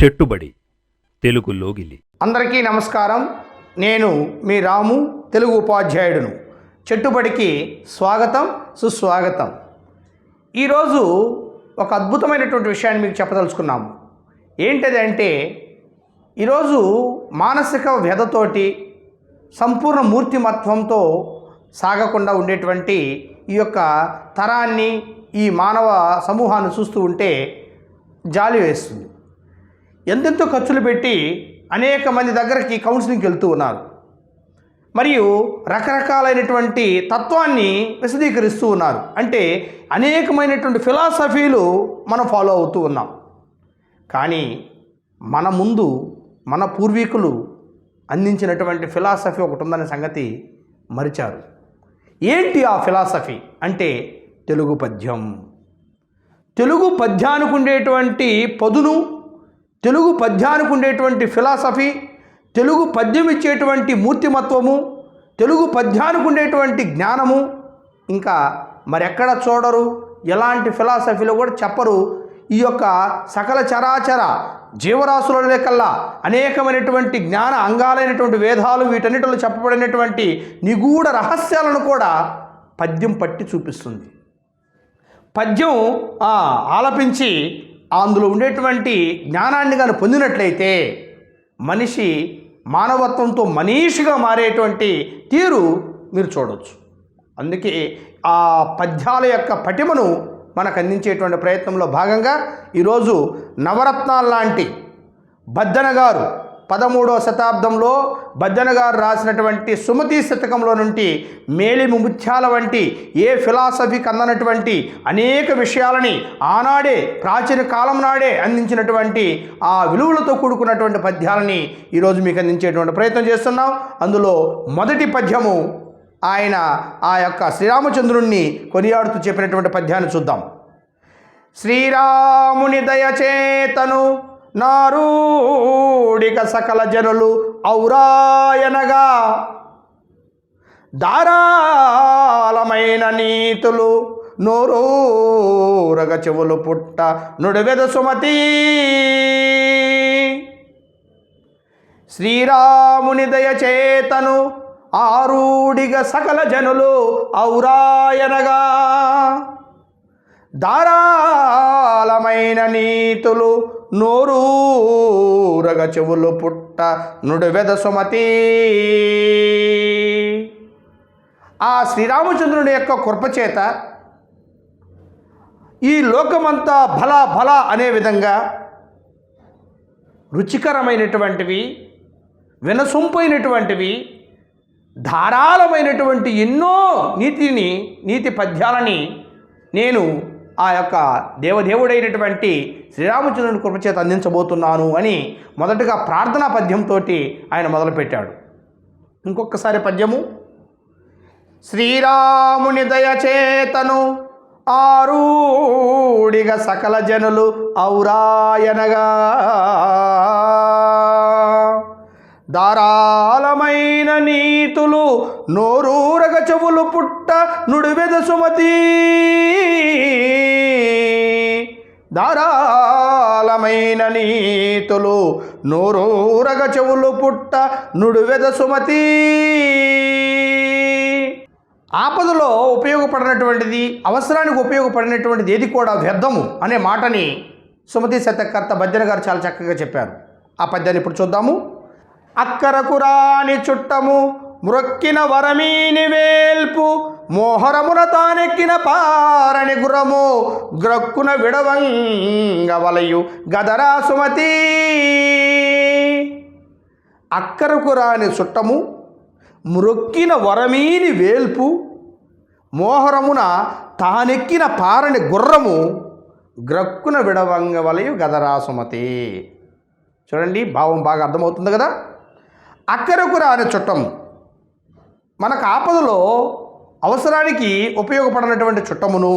చెట్టుబడి తెలుగు లోగిలి. అందరికీ నమస్కారం. నేను మీ రాము, తెలుగు ఉపాధ్యాయుడును. చెట్టుబడికి స్వాగతం, సుస్వాగతం. ఈరోజు ఒక అద్భుతమైనటువంటి విషయాన్ని మీకు చెప్పదలుచుకున్నాము. ఏంటది అంటే, ఈరోజు మానసిక వ్యధతోటి సంపూర్ణ మూర్తిమత్వంతో సాగకుండా ఉండేటువంటి ఈ యొక్క తరాన్ని, ఈ మానవ సమూహాన్ని చూస్తూ ఉంటే జాలి వేస్తుంది. ఎంతెంతో ఖర్చులు పెట్టి అనేక మంది దగ్గరికి కౌన్సిలింగ్కి వెళ్తూ ఉన్నారు. మరియు రకరకాలైనటువంటి తత్వాన్ని విశదీకరిస్తూ ఉన్నారు. అంటే అనేకమైనటువంటి ఫిలాసఫీలు మనం ఫాలో అవుతూ ఉన్నాం. కానీ మన ముందు మన పూర్వీకులు అందించినటువంటి ఫిలాసఫీ ఒకటి ఉందనే సంగతి మరిచారు. ఏంటి ఆ ఫిలాసఫీ అంటే తెలుగు పద్యం. తెలుగు పద్యానికి ఉండేటువంటి పదును, తెలుగు పద్యానికి ఉండేటువంటి ఫిలాసఫీ, తెలుగు పద్యం ఇచ్చేటువంటి మూర్తిమత్వము, తెలుగు పద్యానికి ఉండేటువంటి జ్ఞానము ఇంకా మరెక్కడ చూడరు. ఎలాంటి ఫిలాసఫీలో కూడా చెప్పరు. ఈ యొక్క సకల చరాచర జీవరాశుల కల్లా అనేకమైనటువంటి జ్ఞాన అంగాలైనటువంటి వేదాలు, వీటన్నిటిలో చెప్పబడినటువంటి నిగూఢ రహస్యాలను కూడా పద్యం పట్టి చూపిస్తుంది. పద్యం ఆలపించి అందులో ఉండేటువంటి జ్ఞానాన్ని కానీ పొందినట్లయితే మనిషి మానవత్వంతో మనీషిగా మారేటువంటి తీరు మీరు చూడవచ్చు. అందుకే ఆ పద్యాల యొక్క పటిమను మనకు అందించేటువంటి ప్రయత్నంలో భాగంగా ఈరోజు నవరత్నాల లాంటి బద్దెన గారు 13వ శతాబ్దంలో బద్దెన గారు రాసినటువంటి సుమతి శతకంలో నుండి మేలిమి ముత్యాల వంటి ఏ ఫిలాసఫీకి అందనటువంటి అనేక విషయాలని ఆనాడే ప్రాచీన కాలం నాడే అందించినటువంటి ఆ విలువలతో కూడుకున్నటువంటి పద్యాలని ఈరోజు మీకు అందించేటువంటి ప్రయత్నం చేస్తున్నాం. అందులో మొదటి పద్యము ఆయన ఆ యొక్క శ్రీరామచంద్రుణ్ణి కొనియాడుతూ చెప్పినటువంటి పద్యాన్ని చూద్దాం. శ్రీరాముని దయచేతను నారూడిక సకల జనులు ఔరాయనగా, ధారాళమైన నీతులు నోరూరగ చెవులు పుట్ట నుడివెద సుమతి. శ్రీరాముని దయచేతను ఆరూడిగ సకల జనులు ఔరాయనగా, ధారాళమైన నీతులు నోరూరగ చెవులు పుట్ట నుడివెద సుమతి. ఆ శ్రీరామచంద్రుని యొక్క కృపచేత ఈ లోకమంతా భల భల అనే విధంగా రుచికరమైనటువంటివి, వినసొంపైనటువంటివి, ధారాళమైనటువంటి ఎన్నో నీతి పద్యాలని నేను ఆ యొక్క దేవదేవుడైనటువంటి శ్రీరామచంద్రుని కృపచేత అందించబోతున్నాను అని మొదటగా ప్రార్థనా పద్యంతో ఆయన మొదలుపెట్టాడు. ఇంకొకసారి పద్యము. శ్రీరాముని దయచేతను ఆరూడిగ సకల జనులు ఔరాయనగా, ధారాళమైన నీతులు నోరూరగ చెవులు పుట్ట నుడివెద సుమతి. ధారాళమైన నీతులు నోరూరగ చెవులు పుట్ట నుడివెద సుమతి. ఆపదలో ఉపయోగపడినటువంటిది, అవసరానికి ఉపయోగపడినటువంటిది ఏది కూడా వ్యర్థము అనే మాటని సుమతి శతకర్త బద్దెన గారు చాలా చక్కగా చెప్పారు. ఆ పద్యాన్ని ఇప్పుడు చూద్దాము. అక్కరకు రాని చుట్టము మ్రొక్కిన వరమీని వేల్పు, మోహరమున తానెక్కిన పారని గురము గ్రక్కున విడవంగ వలయు గదరా సుమతి. అక్కరకు రాని చుట్టము మ్రొక్కిన వరమీని వేల్పు, మోహరమున తానెక్కిన పారని గుర్రము గ్రక్కున విడవంగ వలయు గదరా సుమతి. చూడండి, భావం బాగా అర్థమవుతుంది కదా. అక్కరకు రాని చుట్టము, మనకు ఆపదలో అవసరానికి ఉపయోగపడినటువంటి చుట్టమును,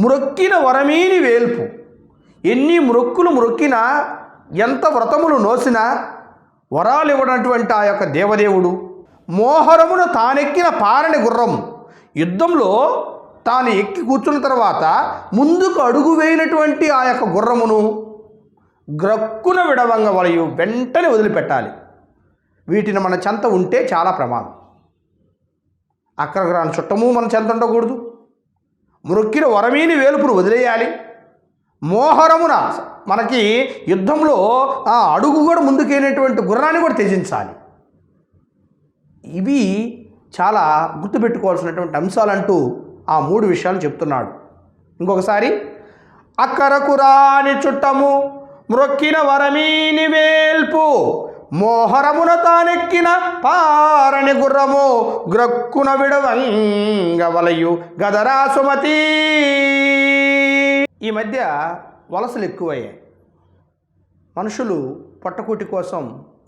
మ్రొక్కిన వరమీని వేల్పు, ఎన్ని మ్రొక్కులు మ్రొక్కినా, ఎంత వ్రతములు నోసినా వరాలు ఇవ్వనటువంటి ఆ యొక్క దేవదేవుడు, మోహరమును తానెక్కిన పారని గుర్రం, యుద్ధంలో తాను ఎక్కి కూర్చున్న తర్వాత ముందుకు అడుగు వేయినటువంటి ఆ యొక్క గుర్రమును గ్రక్కున విడవంగ వలయు, వెంటనే వదిలిపెట్టాలి. వీటిని మన చెంత ఉంటే చాలా ప్రమాదం. అక్కరకు రాని చుట్టము మన చెంత ఉండకూడదు. మ్రొక్కిన వరమీని వేలుపును వదిలేయాలి. మోహరమున మనకి యుద్ధంలో ఆ అడుగు కూడా ముందుకేనేటువంటి గుర్రాన్ని కూడా త్యజించాలి. ఇవి చాలా గుర్తుపెట్టుకోవాల్సినటువంటి అంశాలంటూ ఆ 3 విషయాలు చెప్తున్నాడు. ఇంకొకసారి, అక్కరకు రాని చుట్టము మ్రొక్కిన వరమీని వేల్పు, మోహరమున తానెక్కిన పారని గుర్రము, గ్రక్కున విడవంగ వలయు గదరా సుమతి. ఈ మధ్య వలసలు ఎక్కువయ్యాయి. మనుషులు పొట్టకూటి కోసం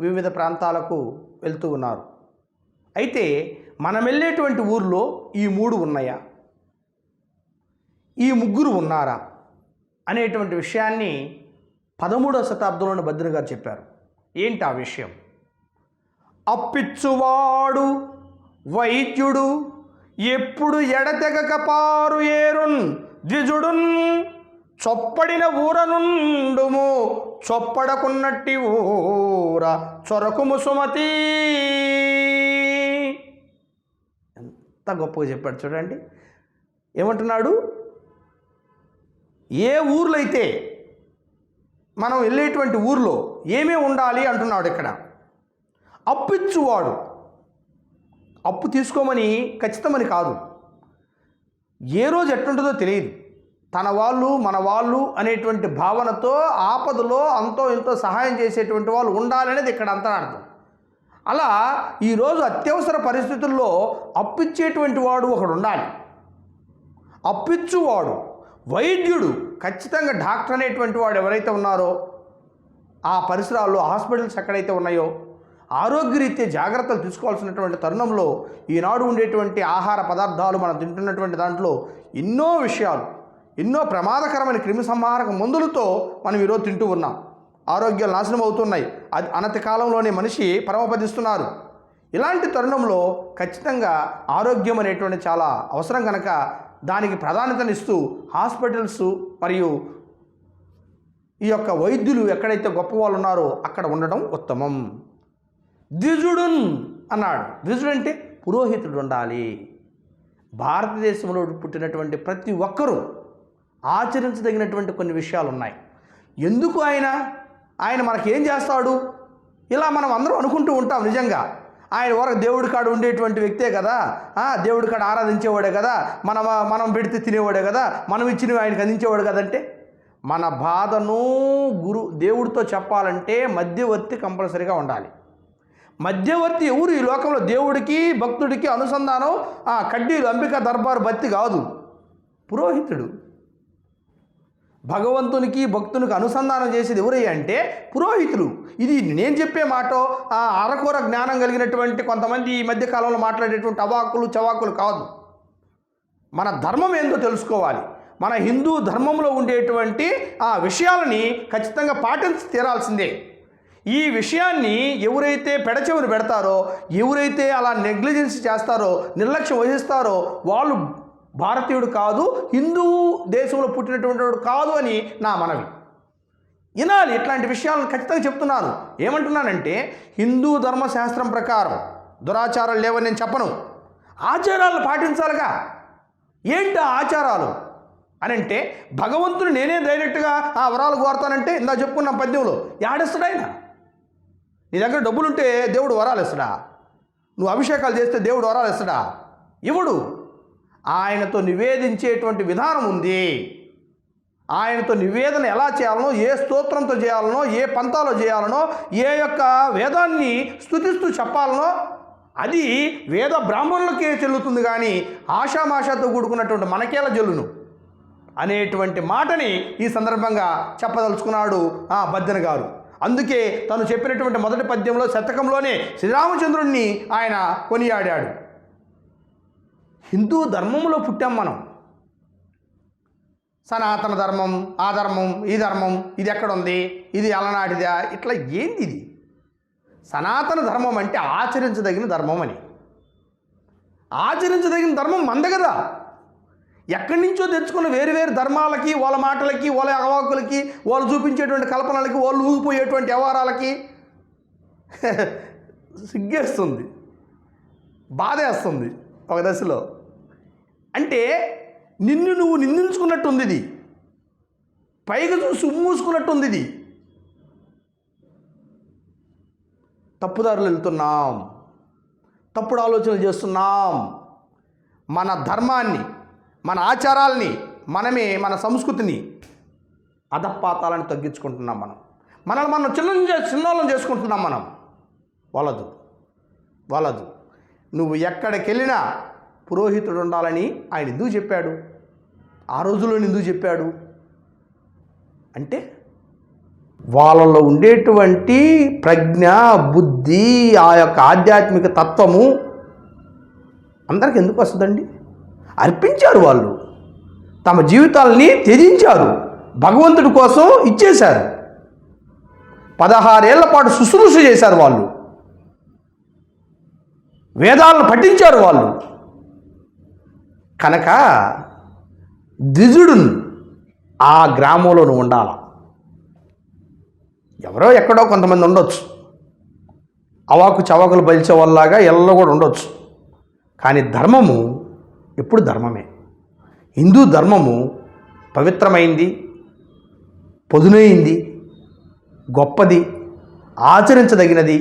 వివిధ ప్రాంతాలకు వెళ్తూ ఉన్నారు. అయితే మనం వెళ్ళేటువంటి ఊర్లో ఈ 3 ఉన్నాయా, ఈ 3 ఉన్నారా అనేటువంటి విషయాన్ని 13వ శతాబ్దంలోని భద్రుని గారు చెప్పారు. ఏంటి ఆ విషయం? అప్పిచ్చువాడు వైద్యుడు ఎప్పుడు ఎడతెగక పారు ఏరున్ ద్విజుడున్, చొప్పడిన ఊరనుండుము చొప్పడకున్నట్టి ఊర చొరకుము సుమతి. ఎంత గొప్పగా చెప్పాడు చూడండి. ఏమంటున్నాడు? ఏ ఊర్లో అయితే మనం వెళ్ళేటువంటి ఊర్లో ఏమేమి ఉండాలి అంటున్నాడు ఇక్కడ. అప్పిచ్చువాడు, అప్పు తీసుకోమని ఖచ్చితమని కాదు. ఏ రోజు ఎట్లుంటుందో తెలియదు. తన వాళ్ళు మన వాళ్ళు అనేటువంటి భావనతో ఆపదలో అంతో ఎంతో సహాయం చేసేటువంటి వాళ్ళు ఉండాలనేది ఇక్కడ అంతా అర్థం. అలా ఈరోజు అత్యవసర పరిస్థితుల్లో అప్పిచ్చేటువంటి వాడు ఒకడు ఉండాలి. అప్పిచ్చువాడు వైద్యుడు, ఖచ్చితంగా డాక్టర్ అనేటువంటి వాడు ఎవరైతే ఉన్నారో ఆ పరిసరాల్లో హాస్పిటల్స్ ఎక్కడైతే ఉన్నాయో ఆరోగ్యరీత్యా జాగ్రత్తలు తీసుకోవాల్సినటువంటి తరుణంలో ఈనాడు ఉండేటువంటి ఆహార పదార్థాలు మనం తింటున్నటువంటి దాంట్లో ఎన్నో విషయాలు, ఎన్నో ప్రమాదకరమైన క్రిమి సంహారక మందులతో మనం ఈరోజు తింటూ ఉన్నాం. ఆరోగ్యాలు నాశనం అవుతున్నాయి. అది అనతి కాలంలోనే మనిషి పరమపదిస్తున్నారు. ఇలాంటి తరుణంలో ఖచ్చితంగా ఆరోగ్యం అనేటువంటి చాలా అవసరం కనుక దానికి ప్రాధాన్యతనిస్తూ హాస్పిటల్స్ మరియు ఈ యొక్క వైద్యులు ఎక్కడైతే గొప్ప వాళ్ళు ఉన్నారో అక్కడ ఉండడం ఉత్తమం. ద్విజుడున్ అన్నాడు. ద్విజుడు అంటే పురోహితుడు ఉండాలి. భారతదేశంలో పుట్టినటువంటి ప్రతి ఒక్కరూ ఆచరించదగినటువంటి కొన్ని విషయాలు ఉన్నాయి. ఎందుకు ఆయన మనకేం చేస్తాడు ఇలా మనం అందరం అనుకుంటూ ఉంటాం. నిజంగా ఆయన వరకు దేవుడి కాడ ఉండేటువంటి వ్యక్తే కదా, దేవుడి కాడ ఆరాధించేవాడే కదా, మనం పెడితే తినేవాడే కదా, మనం ఇచ్చినవి ఆయనకు అందించేవాడు కదంటే మన బాధను దేవుడితో చెప్పాలంటే మధ్యవర్తి కంపల్సరీగా ఉండాలి. మధ్యవర్తి ఎవరు ఈ లోకంలో? దేవుడికి భక్తుడికి అనుసంధానం కడ్డీలు అంబిక దర్బారు బత్తి కాదు, పురోహితుడు. భగవంతునికి భక్తునికి అనుసంధానం చేసేది ఎవరయ్యా అంటే పురోహితులు. ఇది నేను చెప్పే మాట అరకొర జ్ఞానం కలిగినటువంటి కొంతమంది ఈ మధ్య కాలంలో మాట్లాడేటువంటి అవాకులు చవాకులు కాదు. మన ధర్మం ఏందో తెలుసుకోవాలి. మన హిందూ ధర్మంలో ఉండేటువంటి ఆ విషయాలని ఖచ్చితంగా పాటించి తీరాల్సిందే. ఈ విషయాన్ని ఎవరైతే పెడచెవిని పెడతారో, ఎవరైతే అలా నెగ్లిజెన్స్ చేస్తారో, నిర్లక్ష్యం వహిస్తారో వాళ్ళు భారతీయుడు కాదు, హిందూ దేశంలో పుట్టినటువంటి వాడు కాదు అని నా మనవి. వినాలి. ఇట్లాంటి విషయాలను ఖచ్చితంగా చెప్తున్నాను. ఏమంటున్నానంటే హిందూ ధర్మశాస్త్రం ప్రకారం దురాచారాలు లేవని నేను చెప్పను. ఆచారాలను పాటించాలిగా. ఏంటి ఆ ఆచారాలు అని అంటే భగవంతుడు నేనే డైరెక్ట్గా వరాలు కోరుతానంటే ఇందా చెప్పుకున్న పద్యంలో యాడిస్తాడు ఆయన? నీ దగ్గర డబ్బులుంటే దేవుడు వరాలు ఇస్తాడా? నువ్వు అభిషేకాలు చేస్తే దేవుడు వరాలు ఇస్తాడా? ఇవ్వడు. ఆయనతో నివేదించేటువంటి విధానం ఉంది. ఆయనతో నివేదన ఎలా చేయాలనో, ఏ స్తోత్రంతో చేయాలనో, ఏ పంతాలో చేయాలనో, ఏ యొక్క వేదాన్ని స్తుతిస్తూ చెప్పాలనో అది వేద బ్రాహ్మణులకే చెల్లుతుంది. కానీ ఆషామాషాతో కూడుకున్నటువంటి మనకేలా చెల్లును అనేటువంటి మాటని ఈ సందర్భంగా చెప్పదలుచుకున్నాడు బద్దెన గారు. అందుకే తను చెప్పినటువంటి మొదటి పద్యంలో శతకంలోనే శ్రీరామచంద్రుణ్ణి ఆయన కొనియాడాడు. హిందూ ధర్మంలో పుట్టాం మనం. సనాతన ధర్మం, ఆ ధర్మం, ఈ ధర్మం, ఇది ఎక్కడుంది, ఇది అలనాటిదా, ఇట్లా ఏంది ఇది? సనాతన ధర్మం అంటే ఆచరించదగిన ధర్మం అని. ఆచరించదగిన ధర్మం మంద కదా. ఎక్కడి నుంచో తెచ్చుకున్న వేరు వేరు ధర్మాలకి, వాళ్ళ మాటలకి, వాళ్ళ అవాకులకి, వాళ్ళు చూపించేటువంటి కల్పనలకి, వాళ్ళు ఊగిపోయేటువంటి వ్యవహారాలకి సిగ్గేస్తుంది, బాధేస్తుంది ఒక దశలో. అంటే నిన్ను నువ్వు నిందించుకున్నట్టుంది, ఇది పైగా చూసి ఉమ్మూసుకున్నట్టుంది. ఇది తప్పుదారులు వెళ్తున్నాం, తప్పుడు ఆలోచనలు చేస్తున్నాం. మన ధర్మాన్ని, మన ఆచారాల్ని, మన సంస్కృతిని అధపాతాలను తగ్గించుకుంటున్నాం. మనల్ని మనం చిన్నోళ్ళం చేసుకుంటున్నాం. మనం వలదు. నువ్వు ఎక్కడికి వెళ్ళినా పురోహితుడు ఉండాలని ఆయన ఎందుకు చెప్పాడు? ఆ రోజుల్లో ఎందుకు చెప్పాడు అంటే, వాళ్ళలో ఉండేటువంటి ప్రజ్ఞ, బుద్ధి, ఆ యొక్క ఆధ్యాత్మిక తత్వము అందరికి ఎందుకు వస్తుందండి? అర్పించారు. వాళ్ళు తమ జీవితాలని త్యజించారు, భగవంతుడి కోసం ఇచ్చేశారు. 16 ఏళ్ల పాటు శుశ్రూష చేశారు. వాళ్ళు వేదాలను పఠించారు. వాళ్ళు కనుక ద్విజుడు ఆ గ్రామంలో ఉండాల. ఎవరో ఎక్కడో కొంతమంది ఉండొచ్చు, అవాకు చవాకులు బలిచే వాళ్ళలాగా ఎల్లో కూడా ఉండొచ్చు. కానీ ధర్మము ఎప్పుడు ధర్మమే. హిందూ ధర్మము పవిత్రమైంది, పొదునైంది, గొప్పది, ఆచరించదగినది.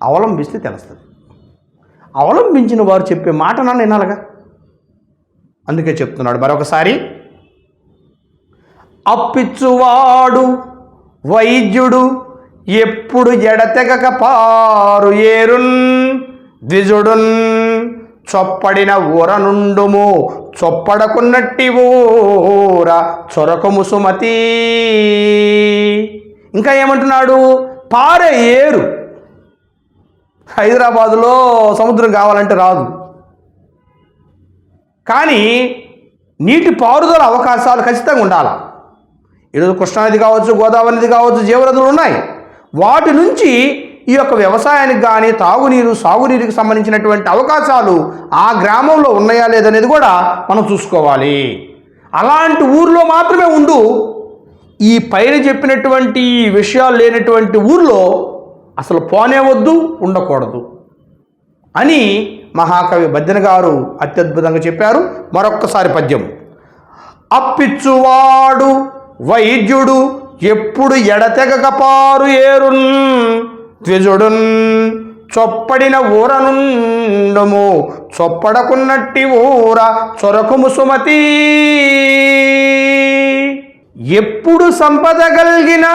అవలంబిస్తే తెలుస్తుంది. అవలంబించిన వారు చెప్పే మాట నన్ను వినాలిగా. అందుకే చెప్తున్నాడు మరొకసారి, అప్పిచ్చువాడు వైద్యుడు ఎప్పుడు ఎడతెగక పారు ఏరున్ ద్విజుడున్ చొప్పడిన ఊర నుండుము చొప్పడకున్నట్టి ఊర చొరకము సుమతి. ఇంకా ఏమంటున్నాడు? పారే ఏరు. హైదరాబాదులో సముద్రం కావాలంటే రాదు, కానీ నీటి పారుదల అవకాశాలు ఖచ్చితంగా ఉండాలి. ఈరోజు కృష్ణానది కావచ్చు, గోదావరి నది కావచ్చు, జీవనదులు ఉన్నాయి. వాటి నుంచి ఈ యొక్క వ్యవసాయానికి కానీ, తాగునీరు, సాగునీరుకి సంబంధించినటువంటి అవకాశాలు ఆ గ్రామంలో ఉన్నాయా లేదనేది కూడా మనం చూసుకోవాలి. అలాంటి ఊర్లో మాత్రమే ఉండు. ఈ పైన చెప్పినటువంటి విషయాలు లేనటువంటి ఊర్లో అసలు పోనే వద్దు, ఉండకూడదు అని మహాకవి బద్దెన గారు అత్యద్భుతంగా చెప్పారు. మరొక్కసారి పద్యం. అప్పిచ్చువాడు వైద్యుడు ఎప్పుడు ఎడతెగక పారు ఏరున్ ద్విజుడున్ చొప్పడిన ఊర నుండుము చొప్పడకున్నట్టి ఊర చొరకుము సుమతి. ఎప్పుడు సంపద కలిగిన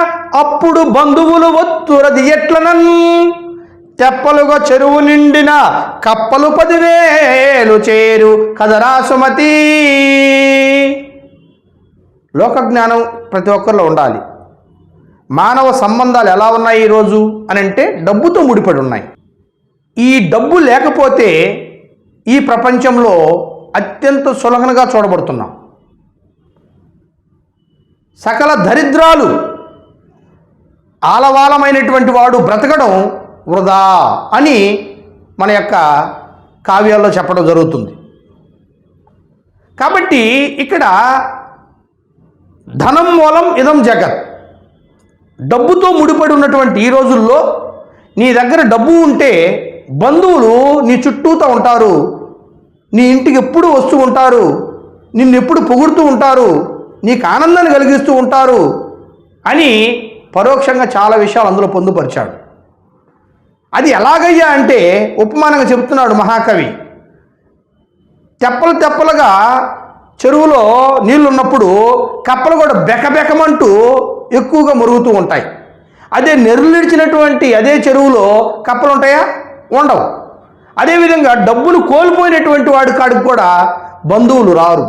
అప్పుడు బంధువులు ఒత్తురది ఎట్లనన్ తెప్పలుగా చెరువు నిండిన కప్పలు 10,000 చేరు కదరా సుమతి. లోకజ్ఞానం ప్రతి ఒక్కరిలో ఉండాలి. మానవ సంబంధాలు ఎలా ఉన్నాయి ఈరోజు అని అంటే డబ్బుతో ముడిపడి ఉన్నాయి. ఈ డబ్బు లేకపోతే ఈ ప్రపంచంలో అత్యంత సులభంగా చూడబడుతున్నాం. సకల దరిద్రాలు ఆలవాలమైనటువంటి వాడు బ్రతకడం వృధా అని మన యొక్క కావ్యాల్లో చెప్పడం జరుగుతుంది. కాబట్టి ఇక్కడ ధనం మూలం ఇదం జగత్, డబ్బుతో ముడిపడి ఉన్నటువంటి ఈ రోజుల్లో నీ దగ్గర డబ్బు ఉంటే బంధువులు నీ చుట్టూతో ఉంటారు, నీ ఇంటికి ఎప్పుడు వస్తూ ఉంటారు, నిన్ను ఎప్పుడు పొగుడుతూ ఉంటారు, నీకు ఆనందాన్ని కలిగిస్తూ ఉంటారు అని పరోక్షంగా చాలా విషయాలు అందులో పొందుపరిచాడు. అది ఎలాగయ్యా అంటే ఉపమానంగా చెబుతున్నాడు మహాకవి. తెప్పలు తెప్పలుగా చెరువులో నీళ్లు ఉన్నప్పుడు కప్పలు కూడా బెకబెకమంటూ ఎక్కువగా మురుగుతూ ఉంటాయి. అదే నెరులిడిచినటువంటి అదే చెరువులో కప్పలు ఉంటాయా? ఉండవు. అదేవిధంగా డబ్బులు కోల్పోయినటువంటి వాడి కాడికి కూడా బంధువులు రారు,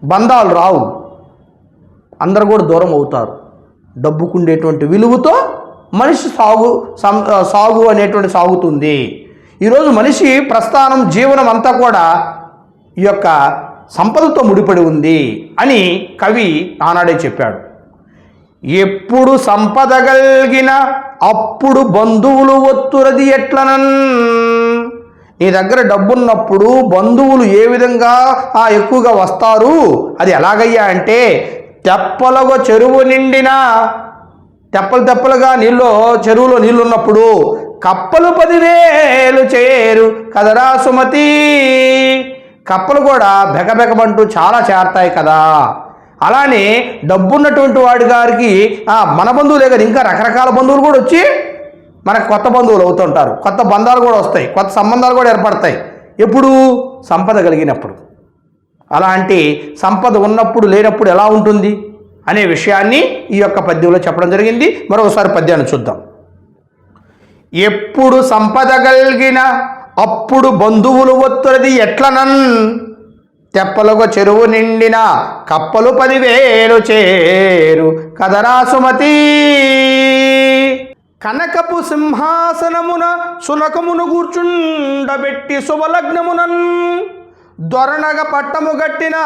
బంధాలు రావు, అందరూ కూడా దూరం అవుతారు. డబ్బుకుండేటువంటి విలువతో మనిషి సాగు అనేటువంటి సాగుతుంది. ఈరోజు మనిషి ప్రస్థానం, జీవనం అంతా కూడా ఈ యొక్క సంపదతో ముడిపడి ఉంది అని కవి ఆనాడే చెప్పాడు. ఎప్పుడు సంపద కలిగిన అప్పుడు బంధువులు ఒత్తురది ఎట్లనన్. నీ దగ్గర డబ్బున్నప్పుడు బంధువులు ఏ విధంగా ఎక్కువగా వస్తారు? అది ఎలాగయ్యా అంటే, తెప్పలుగా చెరువు నిండినా, తెప్పలుగా చెరువులో నీళ్ళు ఉన్నప్పుడు కప్పలు 10,000 చేరు కదరా సుమతి. కప్పలు కూడా బెకబెకమంటూ చాలా చేరతాయి కదా. అలానే డబ్బున్నటువంటి వాడి గారికి మన బంధువులే కదా, ఇంకా రకరకాల బంధువులు కూడా వచ్చి మనకు కొత్త బంధువులు అవుతుంటారు, కొత్త బంధాలు కూడా వస్తాయి, కొత్త సంబంధాలు కూడా ఏర్పడతాయి. ఎప్పుడు? సంపద కలిగినప్పుడు. అలాంటి సంపద ఉన్నప్పుడు లేనప్పుడు ఎలా ఉంటుంది అనే విషయాన్ని ఈ యొక్క పద్యంలో చెప్పడం జరిగింది. మరొకసారి పద్యాన్ని చూద్దాం. ఎప్పుడు సంపద కలిగిన అప్పుడు బంధువులు ఒత్తురది ఎట్లనన్, తెప్పలుగా చెరువు నిండిన కప్పలు 10,000 చేరు కదరా సుమతి. కనకపు సింహాసనమున సునకమును కూర్చుండబెట్టి శుభలగ్నమునన్, దొరనగ పట్టము గట్టిన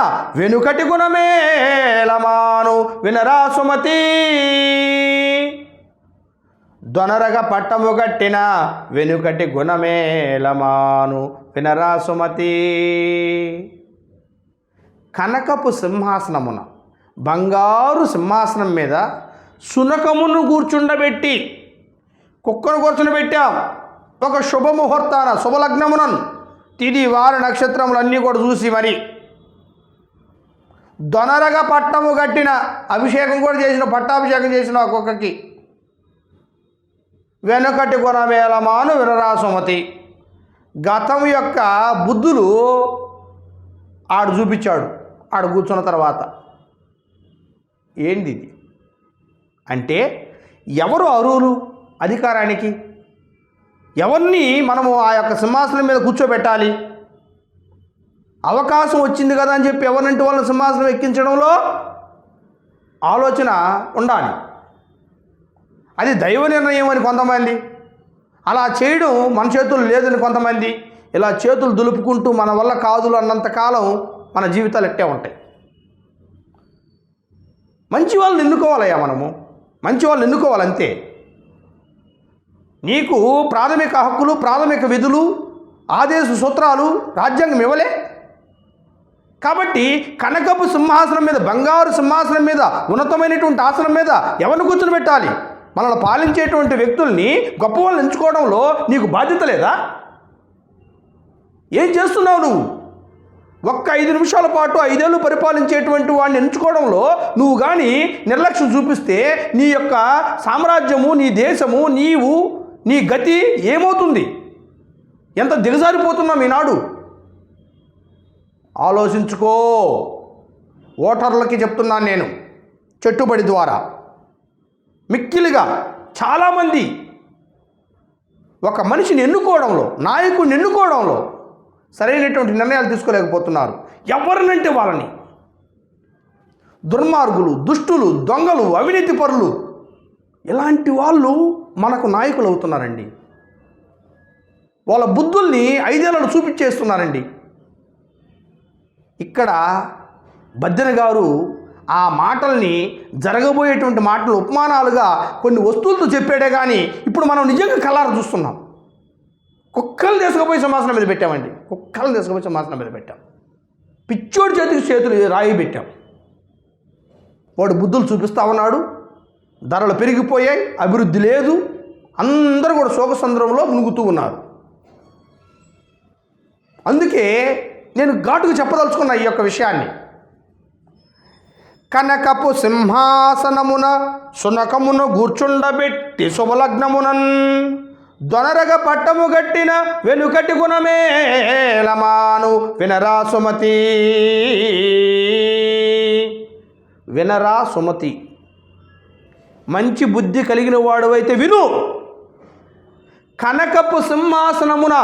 వెనుకటి గుణమేలమాను వినరా సుమతి. దొనరగ పట్టము గట్టిన వెనుకటి గుణమేలమాను వినరా సుమతి. కనకపు సింహాసనమున, బంగారు సింహాసనం మీద సునకమును కూర్చుండబెట్టి, కుక్కను కూర్చుండబెట్టాం. ఒక శుభముహూర్తాన, శుభలగ్నమునన్, తిది వార నక్షత్రములన్నీ కూడా చూసి మరి దొనరగా పట్టము కట్టిన, అభిషేకం కూడా చేసిన, పట్టాభిషేకం చేసిన ఒక్కొక్కకి వెనుకటి గుణమేలమాను వినరా సుమతి. గతం యొక్క బుద్ధులు ఆడు చూపించాడు. ఆడు కూర్చున్న తర్వాత ఏంది ఇది అంటే, ఎవరు అర్హులు అధికారానికి? ఎవరిని మనము ఆ యొక్క సింహాసనం మీద కూర్చోబెట్టాలి? అవకాశం వచ్చింది కదా అని చెప్పి ఎవరినంటే వాళ్ళని సింహాసనం ఎక్కించడంలో ఆలోచన ఉండాలి. అది దైవ నిర్ణయం అని కొంతమంది, అలా చేయడం మన చేతులు లేదని కొంతమంది, ఇలా చేతులు దులుపుకుంటూ మన వల్ల కాదులు అన్నంతకాలం మన జీవితాలు ఎట్టే ఉంటాయి. మంచి వాళ్ళని ఎన్నుకోవాలయ్యా, మనము మంచి వాళ్ళని ఎన్నుకోవాలంతే. నీకు ప్రాథమిక హక్కులు, ప్రాథమిక విధులు, ఆదేశ సూత్రాలు రాజ్యాంగం ఇవ్వలే. కాబట్టి కనకపు సింహాసనం మీద, బంగారు సింహాసనం మీద, ఉన్నతమైనటువంటి ఆసనం మీద ఎవరిని కూర్చొని పెట్టాలి? మనల్ని పాలించేటువంటి వ్యక్తుల్ని, గొప్ప వాళ్ళని ఎంచుకోవడంలో నీకు బాధ్యత లేదా? ఏం చేస్తున్నావు నువ్వు? ఒక్క 5 నిమిషాల పాటు 5 ఏళ్ళు పరిపాలించేటువంటి వాడిని ఎంచుకోవడంలో నువ్వు కానీ నిర్లక్ష్యం చూపిస్తే నీ యొక్క సామ్రాజ్యము, నీ దేశము, నీవు, నీ గతి ఏమవుతుంది? ఎంత దిగజారిపోతున్నాం ఈనాడు. ఆలోచించుకో. ఓటర్లకి చెప్తున్నాను నేను, చెట్టుబడి ద్వారా మిక్కిలిగా చాలామంది ఒక మనిషిని ఎన్నుకోవడంలో, నాయకుడిని ఎన్నుకోవడంలో సరైనటువంటి నిర్ణయాలు తీసుకోలేకపోతున్నారు. ఎవరినంటే వాళ్ళని. దుర్మార్గులు, దుష్టులు, దొంగలు, అవినీతి పరులు, ఇలాంటి వాళ్ళు మనకు నాయకులు అవుతున్నారండి. వాళ్ళ బుద్ధుల్ని 5 ఏళ్లలో చూపించేస్తున్నారండి. ఇక్కడ బద్దెన గారు ఆ మాటల్ని, జరగబోయేటువంటి మాటలు ఉపమానాలుగా కొన్ని వస్తువులతో చెప్పాడే కానీ ఇప్పుడు మనం నిజంగా కళ్ళారా చూస్తున్నాం. కుక్కలు తీసుకుపోయి సింహాసనం మీద పెట్టామండి. కుక్కలు తీసుకుపోయి సింహాసనం మీద పెట్టాం. పిచ్చోడి చేతులు రాయి పెట్టాం. వాడు బుద్ధులు చూపిస్తా ఉన్నాడు. ధరలు పెరిగిపోయాయి, అభివృద్ధి లేదు, అందరూ కూడా శోకసంద్రంలో మునుగుతూ ఉన్నారు. అందుకే నేను ఘాటుగా చెప్పదలుచుకున్నా ఈ యొక్క విషయాన్ని. కనకపు సింహాసనమున సునకమున కూర్చుండబెట్టి శుభలగ్నమునన్, దొనరగ పట్టము గట్టిన వెనుకటి గుణమేలమాను వినరా సుమతి. వినరా సుమతి. మంచి బుద్ధి కలిగిన వాడువైతే విను. కనకపు సింహాసనమున,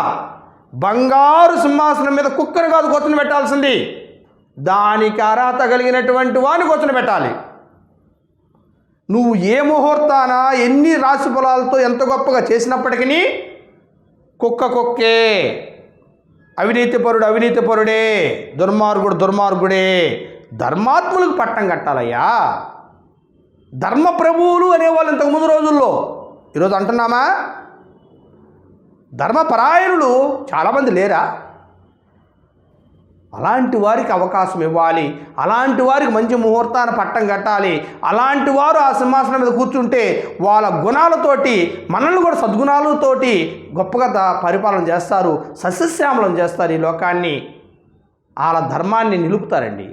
బంగారు సింహాసనం మీద కుక్కను కాదు కూర్చొని పెట్టాల్సింది, దానికి అర్హత కలిగినటువంటి వాడిని కూర్చొని పెట్టాలి. నువ్వు ఏ ముహూర్తాన ఎన్ని రాశి ఫలాలతో ఎంత గొప్పగా చేసినప్పటికీ కుక్కే, అవినీతి పరుడే, దుర్మార్గుడే. ధర్మాత్ములకు పట్టం కట్టాలయ్యా. ధర్మ ప్రభువులు అనేవాళ్ళు ఇంతకుముందు రోజుల్లో. ఈరోజు అంటున్నామా? ధర్మపరాయణులు చాలామంది లేరా? అలాంటి వారికి అవకాశం ఇవ్వాలి, అలాంటి వారికి మంచి ముహూర్తాన పట్టం కట్టాలి. అలాంటి వారు ఆ సింహాసనం మీద కూర్చుంటే వాళ్ళ గుణాలతోటి మనల్ని కూడా సద్గుణాలతోటి గొప్పగా పరిపాలన చేస్తారు, సస్యశ్యామలం చేస్తారు, ఈ లోకాన్ని వాళ్ళ ధర్మాన్ని నిలుపుతారండి.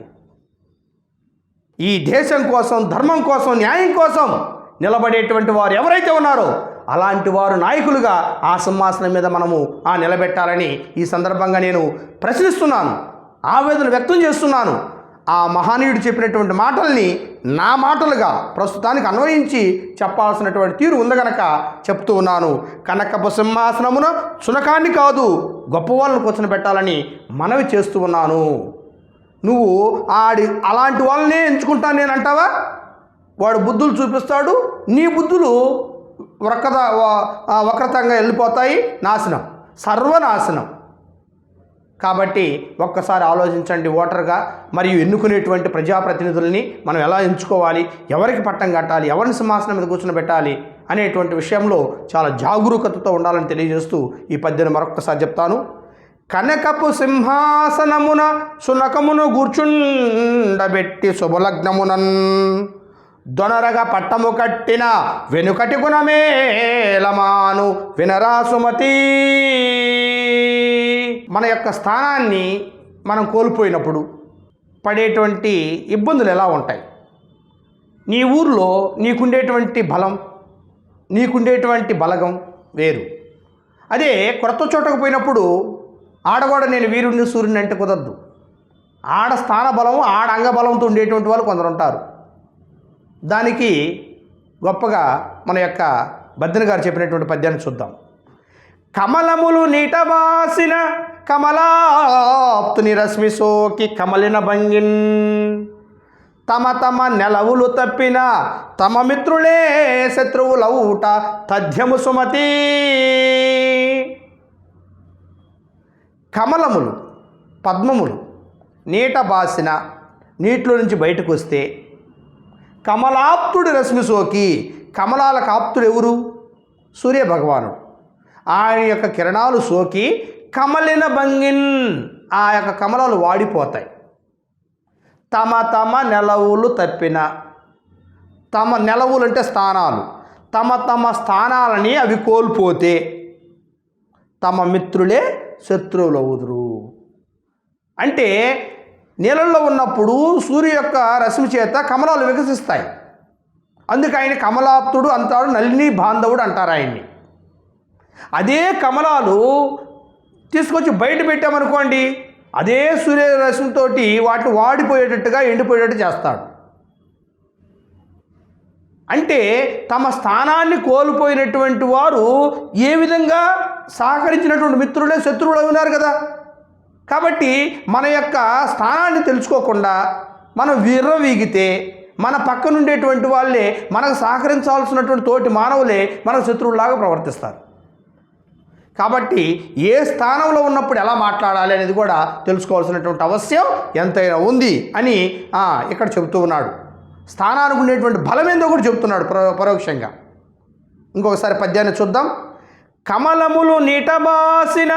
ఈ దేశం కోసం, ధర్మం కోసం, న్యాయం కోసం నిలబడేటువంటి వారు ఎవరైతే ఉన్నారో అలాంటి వారు నాయకులుగా ఆ సింహాసనం మీద మనము నిలబెట్టాలని ఈ సందర్భంగా నేను ప్రశ్నిస్తున్నాను, ఆవేదన వ్యక్తం చేస్తున్నాను. ఆ మహనీయుడు చెప్పినటువంటి మాటల్ని నా మాటలుగా ప్రస్తుతానికి అన్వయించి చెప్పాల్సినటువంటి తీరు ఉంది కనుక చెప్తూ ఉన్నాను. కనకపు సింహాసనమున సునకాన్ని కాదు గొప్పవాళ్ళను కూర్చొని మనవి చేస్తూ ఉన్నాను. నువ్వు అలాంటి వాళ్ళనే ఎంచుకుంటాను నేను అంటావా? వాడు బుద్ధులు చూపిస్తాడు, నీ బుద్ధులు వక్రతంగా వెళ్ళిపోతాయి, నాశనం, సర్వనాశనం. కాబట్టి ఒక్కసారి ఆలోచించండి. ఓటర్గా మరియు ఎన్నుకునేటువంటి ప్రజాప్రతినిధుల్ని మనం ఎలా ఎంచుకోవాలి, ఎవరికి పట్టం కట్టాలి, ఎవరిని సింహాసనం మీద కూర్చొని అనేటువంటి విషయంలో చాలా జాగరూకతతో ఉండాలని తెలియజేస్తూ ఈ పద్యాన్ని మరొక్కసారి చెప్తాను. కనకపు సింహాసనమున సునకమును కూర్చుండబెట్టి శుభలగ్నమునన్ దొనరగా పట్టము కట్టిన వెనుకటి గుణమేలమాను వినరా సుమతి. మన యొక్క స్థానాన్ని మనం కోల్పోయినప్పుడు పడేటువంటి ఇబ్బందులు ఎలా ఉంటాయి? నీ ఊర్లో నీకుండేటువంటి బలం, నీకుండేటువంటి బలగం వేరు. అదే కొత్త చోటకు పోయినప్పుడు ఆడగోడ నేను వీరుణ్ణి సూర్యుని అంటే కుదరదు. ఆడ స్థాన బలం, ఆడ అంగబలంతో ఉండేటువంటి వాళ్ళు కొందరు ఉంటారు. దానికి గొప్పగా మన యొక్క బద్దెన గారు చెప్పినటువంటి పద్యాన్ని చూద్దాం. కమలములు నీటవాసిన కమలాప్తుని రశ్మి సోకి కమలిన భంగిన్ తమ తమ నెలవులు తప్పిన తమ మిత్రులే శత్రువులవుట తథ్యము సుమతి. కమలములు, పద్మములు నీట బాసిన నీటిలో నుంచి బయటకు వస్తే కమలాప్తుడి రశ్మి సోకి, కమలాలకు ఆప్తుడు ఎవరు? సూర్యభగవానుడు. ఆయన యొక్క కిరణాలు సోకి కమలిన భంగిన్, ఆ యొక్క కమలాలు వాడిపోతాయి. తమ తమ నెలవులు తప్పిన, తమ నెలవులు అంటే స్థానాలు, తమ తమ స్థానాలని అవి కోల్పోతే తమ మిత్రులే శత్రువులు అవుదురు. అంటే నీళ్ళల్లో ఉన్నప్పుడు సూర్యు యొక్క రశ్మి చేత కమలాలు వికసిస్తాయి. అందుకే ఆయన కమలాప్తుడు అంటారు, నళిని బాంధవుడు అంటారు ఆయన్ని. అదే కమలాలు తీసుకొచ్చి బయట పెట్టామనుకోండి, అదే సూర్యరశ్మితోటి వాటిని వాడిపోయేటట్టుగా ఎండిపోయేటట్టు చేస్తాడు. అంటే తమ స్థానాన్ని కోల్పోయినటువంటి వారు ఏ విధంగా సహకరించినటువంటి మిత్రులే శత్రువులు ఉన్నారు కదా. కాబట్టి మన యొక్క స్థానాన్ని తెలుసుకోకుండా మనం విర్రవీగితే మన పక్కన ఉండేటువంటి వాళ్ళే మనకు సహకరించాల్సినటువంటి తోటి మానవులే మనకు శత్రువులాగా ప్రవర్తిస్తారు. కాబట్టి ఏ స్థానంలో ఉన్నప్పుడు ఎలా మాట్లాడాలి అనేది కూడా తెలుసుకోవాల్సినటువంటి అవసరం ఎంతైనా ఉంది అని ఇక్కడ చెబుతూ ఉన్నాడు. స్థానానికి ఉండేటువంటి బలం ఏందో కూడా చెబుతున్నాడు పరోక్షంగా. ఇంకొకసారి పద్యాన్ని చూద్దాం. కమలములు నీటబాసిన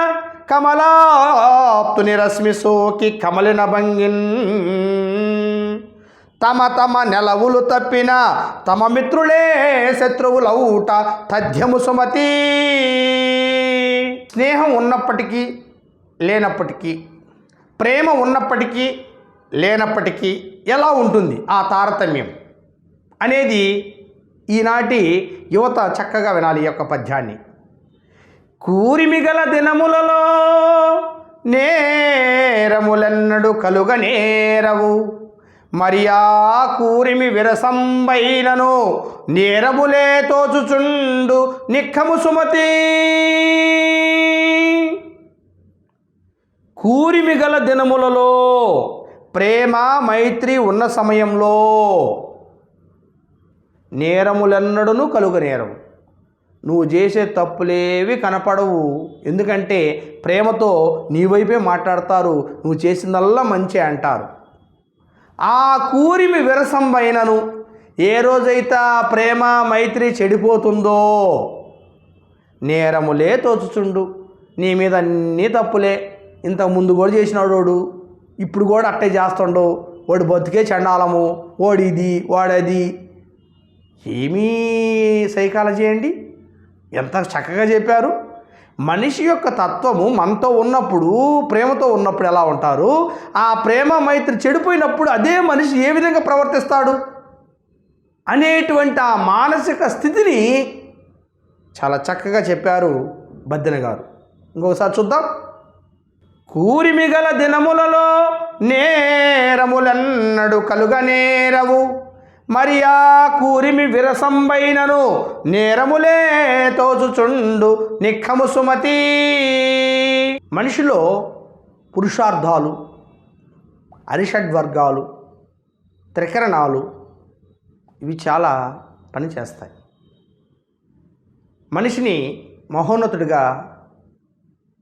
కమలాప్తుని రశ్మి సోకి కమలిన భంగిన్ తమ తమ నెలవులు తప్పిన తమ మిత్రులే శత్రువులవుట తథ్యము సుమతి. స్నేహం ఉన్నప్పటికీ లేనప్పటికీ, ప్రేమ ఉన్నప్పటికీ లేనప్పటికీ ఎలా ఉంటుంది ఆ తారతమ్యం అనేది ఈనాటి యువత చక్కగా వినాలి ఈ యొక్క పద్యాన్ని. కూరిమిగల దినములలో నేరములెన్నడు కలుగనేరవు, మరి ఆ కూరిమి విరసంబైనను నేరములే తోచుచుండు నిక్కము సుమతి. కూరిమిగల దినములలో, ప్రేమ మైత్రి ఉన్న సమయంలో నేరములెన్నడును కలుగనేరవు. నువ్వు చేసే తప్పులేవి కనపడవు. ఎందుకంటే ప్రేమతో నీ వైపే మాట్లాడతారు, నువ్వు చేసిందల్లా మంచి అంటారు. ఆ కూరిమి విరసంబైనను, ఏ రోజైతే ఆ ప్రేమ మైత్రి చెడిపోతుందో నేరములే తోచుచుండు. నీ మీద అన్నీ తప్పులే. ఇంతకు ముందు కూడా చేసినాడు వాడు, ఇప్పుడు కూడా అట్టే చేస్తుండు. వాడు బతుకే చండాలము, వాడిది వాడది. ఏమీ సైకాలజీ అండి, ఎంత చక్కగా చెప్పారు. మనిషి యొక్క తత్వము మనతో ఉన్నప్పుడు, ప్రేమతో ఉన్నప్పుడు ఎలా ఉంటారు, ఆ ప్రేమ మైత్రి చెడిపోయినప్పుడు అదే మనిషి ఏ విధంగా ప్రవర్తిస్తాడు అనేటువంటి ఆ మానసిక స్థితిని చాలా చక్కగా చెప్పారు బద్దెన గారు. ఇంకొకసారి చూద్దాం. కూరిమిగల దినములలో నేరములన్నడు కలుగనేరవు, మరి ఆ కూరిమి విరసంబైనను నేరములే తోచుచుండు నిఖము సుమతి. మనిషిలో పురుషార్థాలు, అరిషడ్వర్గాలు, త్రికరణాలు ఇవి చాలా పనిచేస్తాయి. మనిషిని మహోన్నతుడిగా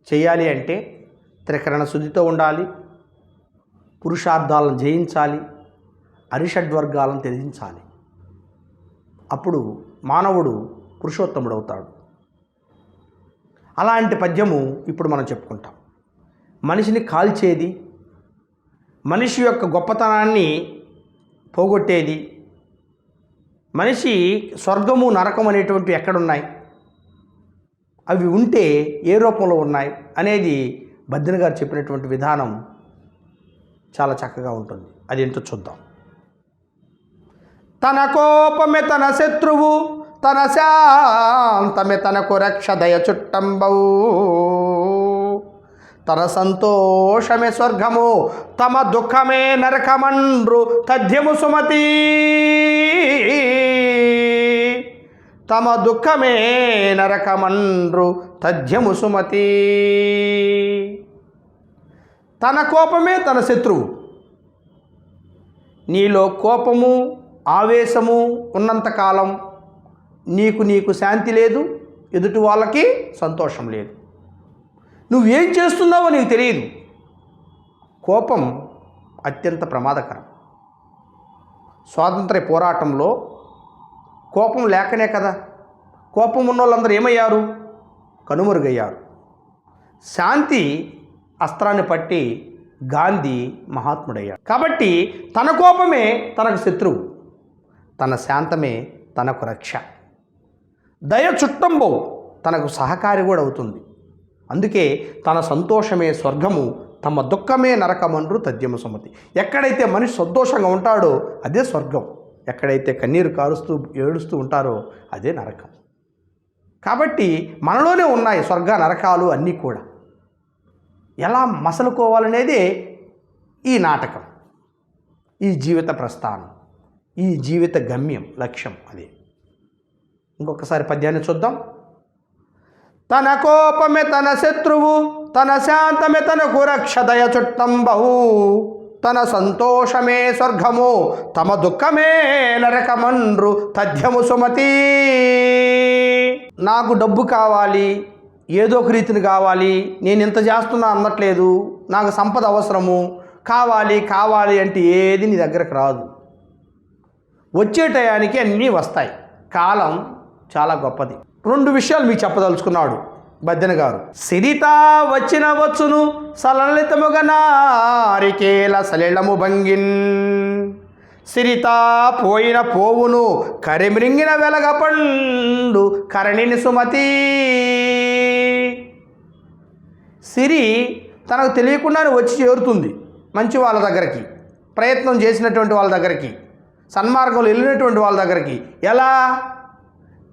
చేయాలి అంటే త్రికరణ శుద్ధితో ఉండాలి, పురుషార్థాలను జయించాలి, అరిషడ్వర్గాలను త్యజించాలి. అప్పుడు మానవుడు పురుషోత్తముడు అవుతాడు. అలాంటి పద్యము ఇప్పుడు మనం చెప్పుకుంటాం. మనిషిని కాల్చేది, మనిషి యొక్క గొప్పతనాన్ని పోగొట్టేది, మనిషి స్వర్గము నరకం అనేటువంటివి ఎక్కడున్నాయి, అవి ఉంటే ఏ రూపంలో ఉన్నాయి అనేది బద్దెన గారు చెప్పినటువంటి విధానం చాలా చక్కగా ఉంటుంది. అదేంటో చూద్దాం. తన కోపమే తన శత్రువు, తన శాంతమే తనకు రక్ష దయ చుట్టంబవు, తన సంతోషమే స్వర్గము, తమ దుఃఖమే నరకమండ్రు తథ్యము సుమతి. తమ దుఃఖమే నరకమండ్రు తథ్యము సుమతి. తన కోపమే తన శత్రువు. నీలో కోపము, ఆవేశము ఉన్నంతకాలం నీకు శాంతి లేదు, ఎదుటి వాళ్ళకి సంతోషం లేదు. నువ్వేం చేస్తున్నావో నీకు తెలియదు. కోపం అత్యంత ప్రమాదకరం. స్వాతంత్ర్య పోరాటంలో కోపం లేకనే కదా కోపం ఉన్న వాళ్ళందరూ ఏమయ్యారు, కనుమరుగయ్యారు. శాంతి అస్త్రాన్ని పట్టి గాంధీ మహాత్ముడయ్యాడు. కాబట్టి తన కోపమే తనకు శత్రువు, తన శాంతమే తనకు రక్ష. దయ చుట్టంబో తనకు సహకారి కూడా అవుతుంది. అందుకే తన సంతోషమే స్వర్గము, తమ దుఃఖమే నరకమండ్రు తథ్యము సుమతి. ఎక్కడైతే మనిషి సంతోషంగా ఉంటాడో అదే స్వర్గం, ఎక్కడైతే కన్నీరు కారుస్తూ ఏడుస్తూ ఉంటారో అదే నరకం. కాబట్టి మనలోనే ఉన్నాయి స్వర్గ నరకాలు అన్నీ కూడా. ఎలా మసలుకోవాలనేదే ఈ నాటకం, ఈ జీవిత ప్రస్థానం, ఈ జీవిత గమ్యం, లక్ష్యం అదే. ఇంకొకసారి పద్యాన్ని చూద్దాం. తన కోపమే తన శత్రువు, తన శాంతమే తనకు రక్ష దయ చుట్టంబహు, తన సంతోషమే స్వర్గము, తమ దుఃఖమే నరకమండ్రు తథ్యము సుమతి. నాకు డబ్బు కావాలి, ఏదో ఒక రీతిని కావాలి, నేను ఇంత చేస్తున్నా అన్నట్లేదు, నాకు సంపద అవసరము, కావాలి అంటే ఏది నీ దగ్గరకు రాదు. వచ్చే టయానికి అన్నీ వస్తాయి. కాలం చాలా గొప్పది. 2 విషయాలు మీకు చెప్పదలుచుకున్నాడు బద్దెన గారు. సిరిత వచ్చిన వచ్చును సలలితముగా నారికేల సలిలము భంగిన్, సిరిత పోయిన పోవును కరిమ్రింగిన వెలగ పండు కరణిని సుమతి. సిరి తనకు తెలియకుండానే వచ్చి చేరుతుంది మంచి వాళ్ళ దగ్గరికి, ప్రయత్నం చేసినటువంటి వాళ్ళ దగ్గరికి, సన్మార్గంలో వెళ్ళినటువంటి వాళ్ళ దగ్గరికి. ఎలా?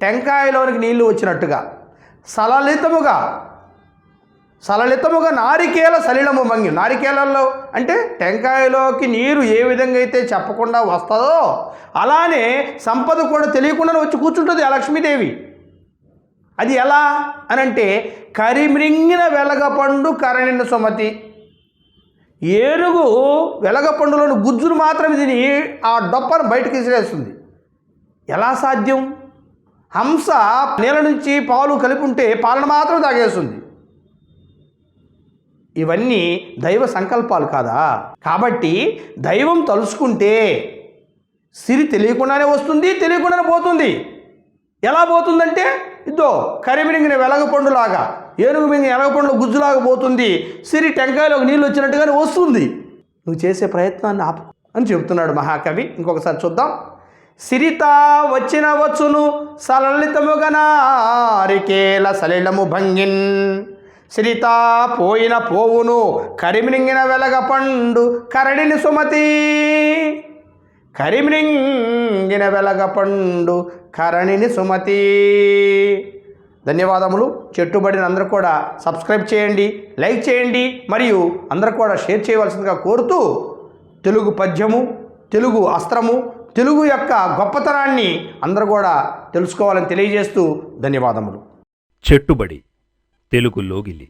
టెంకాయలోనికి నీళ్లు వచ్చినట్టుగా సలలితముగా నారికేల సలిలము భంగి. నారికేలలో అంటే టెంకాయలోకి నీరు ఏ విధంగా అయితే చెప్పకుండా వస్తుందో అలానే సంపద కూడా తెలియకుండానే వచ్చి కూర్చుంటుంది ఆ లక్ష్మీదేవి. అది ఎలా అనంటే కరిమ్రింగిన వెలగపండు కరణిన సుమతి. ఏనుగు వెలగపండులోని గుజ్జును మాత్రం తిని ఆ డొప్పను బయటకు విసిరేస్తుంది. ఎలా సాధ్యం? హంస నీళ్ళ నుంచి పాలు కలిపి ఉంటే పాలను మాత్రం తాగేస్తుంది. ఇవన్నీ దైవ సంకల్పాలు కాదా? కాబట్టి దైవం తలుచుకుంటే సిరి తెలియకుండానే వస్తుంది, తెలియకుండానే పోతుంది. ఎలా పోతుందంటే ఇద్దో కరిమిరింగిన వెలగపండులాగా, ఏనుగు మింగిన ఎలగపండు గుజ్జులాగా పోతుంది, సిరి టెంకాయలోకి నీళ్ళు వచ్చినట్టుగానే వస్తుంది. నువ్వు చేసే ప్రయత్నాన్ని ఆపు అని చెబుతున్నాడు మహాకవి. ఇంకొకసారి చూద్దాం. సిరిత వచ్చిన వచ్చును సలలితముగనారికేల సలిలము భంగిన్, సిరిత పోయిన పోవును కరిమిరింగిన వెలగపండు కరడిని సుమతి, కరిమిరింగిన వెలగపండు కరణిని సుమతి. ధన్యవాదములు. చెట్టుబడిన అందరూ కూడా సబ్స్క్రైబ్ చేయండి, లైక్ చేయండి, మరియు అందరూ కూడా షేర్ చేయవలసిందిగా కోరుతూ, తెలుగు పద్యము, తెలుగు అస్త్రము, తెలుగు యొక్క గొప్పతనాన్ని అందరూ కూడా తెలుసుకోవాలని తెలియజేస్తూ ధన్యవాదములు. చెట్టుబడి తెలుగు లోగిలి.